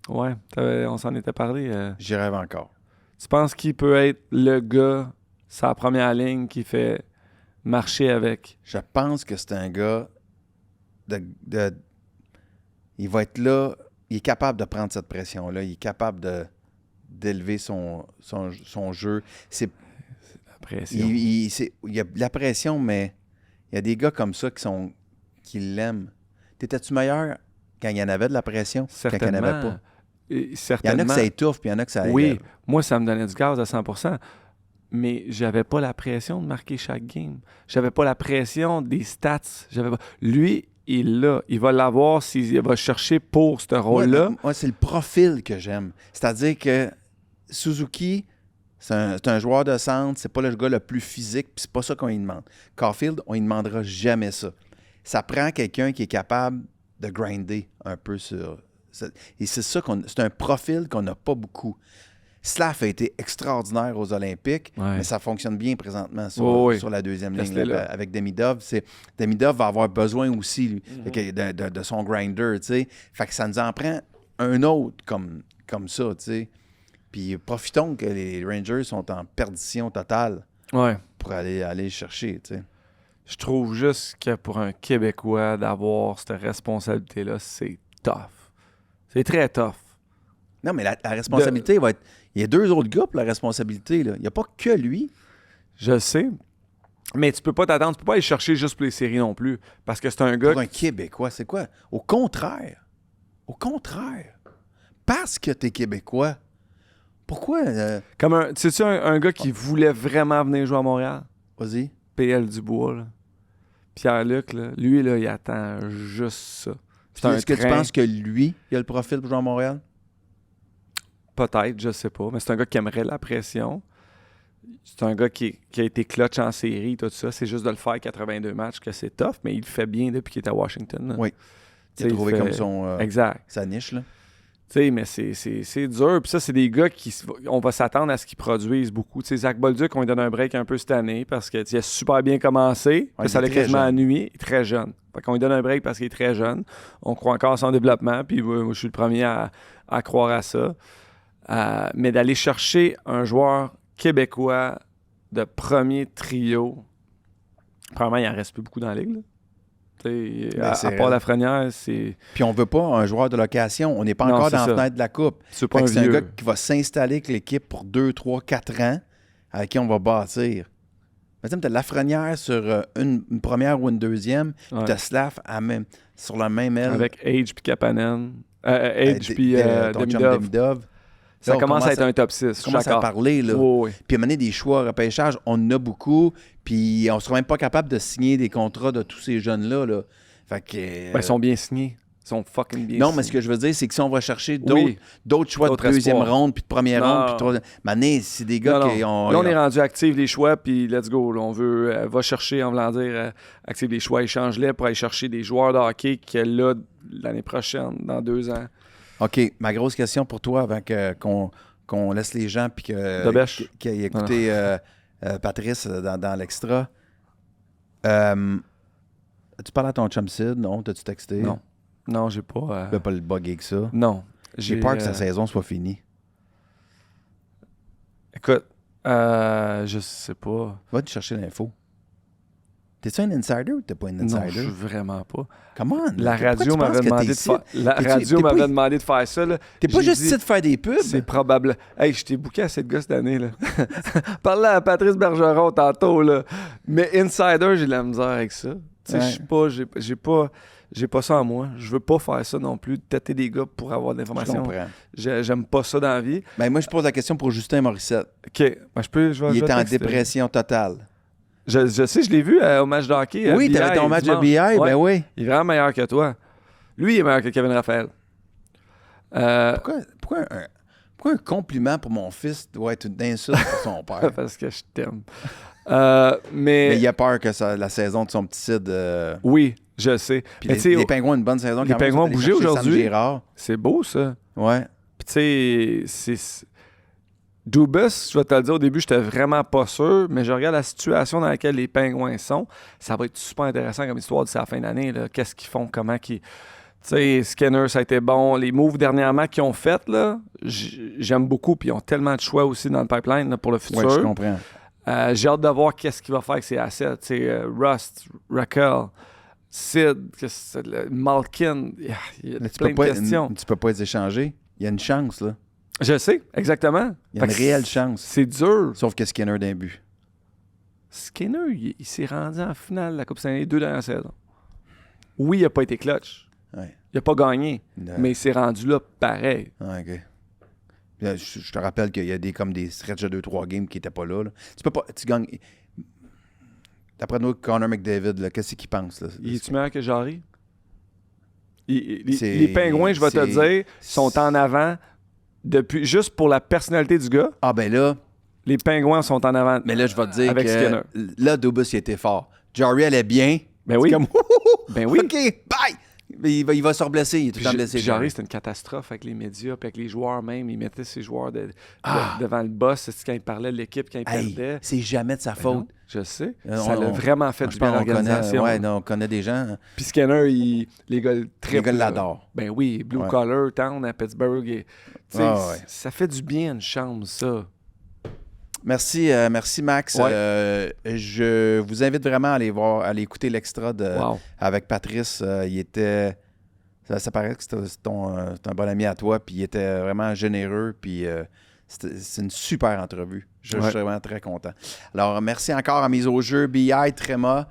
Ouais, on s'en était parlé. J'y rêve encore. Tu penses qu'il peut être le gars, sa première ligne, qui fait marcher avec? Je pense que c'est un gars... il va être là, il est capable de prendre cette pression-là, il est capable d'élever son jeu. C'est la pression. Il y a de la pression, mais il y a des gars comme ça qui l'aiment. T'étais-tu meilleur quand il y en avait de la pression? Certainement. Quand il n'y en avait pas? Certainement. Il y en a que ça étouffe, puis il y en a que ça élève. Oui, moi, ça me donnait du gaz à 100%. Mais j'avais pas la pression de marquer chaque game. J'avais pas la pression des stats. Lui, il va l'avoir s'il va chercher pour ce rôle-là. Moi, c'est le profil que j'aime. C'est-à-dire que Suzuki, c'est un joueur de centre, c'est pas le gars le plus physique, puis c'est pas ça qu'on lui demande. Caulfield, on lui demandera jamais ça. Ça prend quelqu'un qui est capable de grinder un peu sur... Et c'est ça c'est un profil qu'on n'a pas beaucoup. Slav a été extraordinaire aux Olympiques, mais ça fonctionne bien présentement sur la deuxième ligne là, avec Demidov. Demidov va avoir besoin aussi lui, de son grinder, tu sais. Fait que ça nous en prend un autre comme ça, tu sais. Puis profitons que les Rangers sont en perdition totale pour aller chercher, tu sais. Je trouve juste que pour un Québécois d'avoir cette responsabilité-là, c'est tough. C'est très tough. Non, mais la responsabilité va être... Il y a deux autres gars pour la responsabilité, là. Il n'y a pas que lui. Je sais. Mais tu peux pas t'attendre. Tu peux pas aller chercher juste pour les séries non plus. Parce que c'est un gars... Pour un Québécois, c'est quoi? Au contraire. Parce que t'es Québécois. Pourquoi? Comme tu sais-tu un gars qui voulait vraiment venir jouer à Montréal? Vas-y. PL Dubois, là. Pierre-Luc, là, lui, là, il attend juste ça. Est-ce que tu penses que lui, il a le profil pour jouer à Montréal? Peut-être, je sais pas. Mais c'est un gars qui aimerait la pression. C'est un gars qui a été clutch en série, tout ça. C'est juste de le faire 82 matchs que c'est tough, mais il le fait bien depuis qu'il est à Washington. Là. Oui. Il a trouvé comme sa niche, là. Tu sais, mais c'est dur. Puis ça, c'est des gars on va s'attendre à ce qu'ils produisent beaucoup. Tu sais, Zach Bolduc, on lui donne un break un peu cette année parce qu'il a super bien commencé. Ça l'a quasiment ennuyé. Il est très jeune. Fait qu'on lui donne un break parce qu'il est très jeune. On croit encore à son développement. Puis moi, je suis le premier à croire à ça. Mais d'aller chercher un joueur québécois de premier trio, probablement, il en reste plus beaucoup dans la ligue, là. À part Lafrenière, c'est... Puis on veut pas un joueur de location. On n'est pas encore dans la fenêtre de la Coupe. C'est pas un gars qui va s'installer avec l'équipe pour 2, 3, 4 ans avec qui on va bâtir. Mais tu as Lafrenière sur une première ou une deuxième, puis tu as Slav sur la même aile. Avec Age puis Kapanen. Age puis Demidov. Ça commence à être un top 6. On commence à parler, là. Oui. Puis à mener des choix à repêchage, on en a beaucoup, puis on sera même pas capable de signer des contrats de tous ces jeunes-là, là. Fait que... ils sont bien signés. Ils sont fucking bien signés. Non, mais ce que je veux dire, c'est que si on va chercher d'autres choix de deuxième ronde, puis de première ronde, puis troisième... Mané, c'est des gars qui ont... Là, on est rendu active les choix, puis let's go. Là, on veut... va chercher, en voulant dire, active les choix, échange-les pour aller chercher des joueurs de hockey qui est là l'année prochaine, dans 2 ans. OK. Ma grosse question pour toi, avant qu'on laisse les gens puis qu'ils aient écouté Patrice, dans l'extra. As-tu parlé à ton chum Sid? Non? T'as-tu texté? Non. Non, j'ai pas... Tu peux pas le bugger que ça. Non. J'ai peur que sa saison soit finie. Écoute, je sais pas. Va te chercher l'info. T'es-tu un insider ou t'es pas un Non, insider? je suis vraiment pas. Come on! La pourquoi radio tu m'avait penses que demandé t'es de ici? faire... La T'es-tu- radio t'es pas- m'avait demandé de faire ça, là. T'es pas J'ai juste dit, ici de faire des pubs? C'est probable. Hey, je t'ai booké à cette gosse d'année, là. Parle à Patrice Bergeron tantôt, là. Mais Insider, j'ai de la misère avec ça. Tu sais, Ouais. je suis pas... J'ai pas ça en moi. Je veux pas faire ça non plus, de têter des gars pour avoir de Je l'information. comprends. J'aime pas ça dans la vie. Ben, moi, je pose la question pour Justin Morissette. OK. Ben, Il était en texter. dépression totale. Je sais, je l'ai vu au match de hockey. Oui, BI, t'avais ton match de dimanche. BI, Ouais. ben oui. Il est vraiment meilleur que toi. Lui, il est meilleur que Kevin Raphaël. Pourquoi un compliment pour mon fils doit être une insulte pour son père? Parce que je t'aime. Mais il a peur que la saison de son petit Sid... Oui, je sais. Puis Mais tu sais, les Pingouins ont une bonne saison. les quand même. Pingouins ont Ils sont bougé allés chercher Sam aujourd'hui. Girard. c'est beau, ça. Ouais. Puis tu sais, Dubas, je vais te le dire, au début, j'étais vraiment pas sûr, mais je regarde la situation dans laquelle les Pingouins sont. Ça va être super intéressant comme histoire d'ici la fin d'année. Là. Qu'est-ce qu'ils font, comment qu'ils... Tu sais, Skinner, ça a été bon. Les moves dernièrement qu'ils ont fait, là, j'aime beaucoup. Puis ils ont tellement de choix aussi dans le pipeline là, pour le futur. Ouais, je comprends. J'ai hâte de voir qu'est-ce qu'il va faire avec ses assets. Tu sais, Rust, Raquel, Sid, Malkin. Il y a Mais tu plein peux de pas, questions. tu peux pas les échanger. Il y a une chance, là. Je sais, exactement. Il y a une Fait que réelle chance. C'est dur. Sauf que Skinner d'un but. Skinner, il s'est rendu en finale de la Coupe Stanley 2 dernières saisons. Oui, il n'a pas été clutch. Ouais. Il n'a pas gagné. Non. Mais il s'est rendu là pareil. Ah, OK. Là, je te rappelle qu'il y a comme des stretches de 2-3 games qui n'étaient pas là, là. Tu peux pas... Tu gagnes... D'après nous, Connor McDavid, là, qu'est-ce qu'il pense? Là? Il est-tu meilleur que Jarry? C'est- Les Pingouins, je vais te c'est- dire, sont en avant depuis juste pour la personnalité du gars. Ah, ben là... Les Pingouins sont en avant. Mais là, je vais te dire Avec que... Skinner. Là, Dubas, il était fort. Jarry allait bien. Ben oui. C'est comme... Ben oui. OK, bye! Mais il va se reblesser. Il est tout le temps blessé. Jarry, c'était une catastrophe avec les médias puis avec les joueurs même. Il mettait ses joueurs devant le boss. C'est quand il parlait de l'équipe, quand il perdait. C'est jamais de sa Ben faute. non, je sais. On- Ça l'a on- vraiment fait Je du bien à pense qu'on connaît, l'organisation. ouais, non, on connaît des gens. Puis Skinner, les gars Les gars l'adorent. Ben oui, Blue Ouais. Collar Town à Pittsburgh. Tu sais, Ah ouais. ça fait du bien une chambre, ça. Merci, merci Max. Ouais. Je vous invite vraiment à aller écouter l'extra Wow. avec Patrice. Il était... Ça paraît que c'est un bon ami à toi, puis il était vraiment généreux, puis c'est une super entrevue. Je suis vraiment très content. Alors, merci encore à Mise au jeu, BI, Tréma,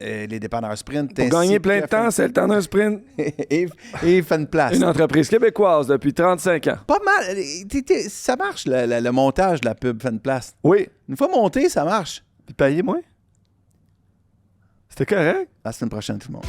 les dépanneurs Sprint. Pour gagner plein de temps, c'est le temps d'un sprint. et fait une place. Une entreprise québécoise depuis 35 ans. Pas mal. Ça marche, le montage de la pub fait une place. Oui. Une fois monté, ça marche. Puis payez moins. C'était correct. À la semaine prochaine, tout le monde.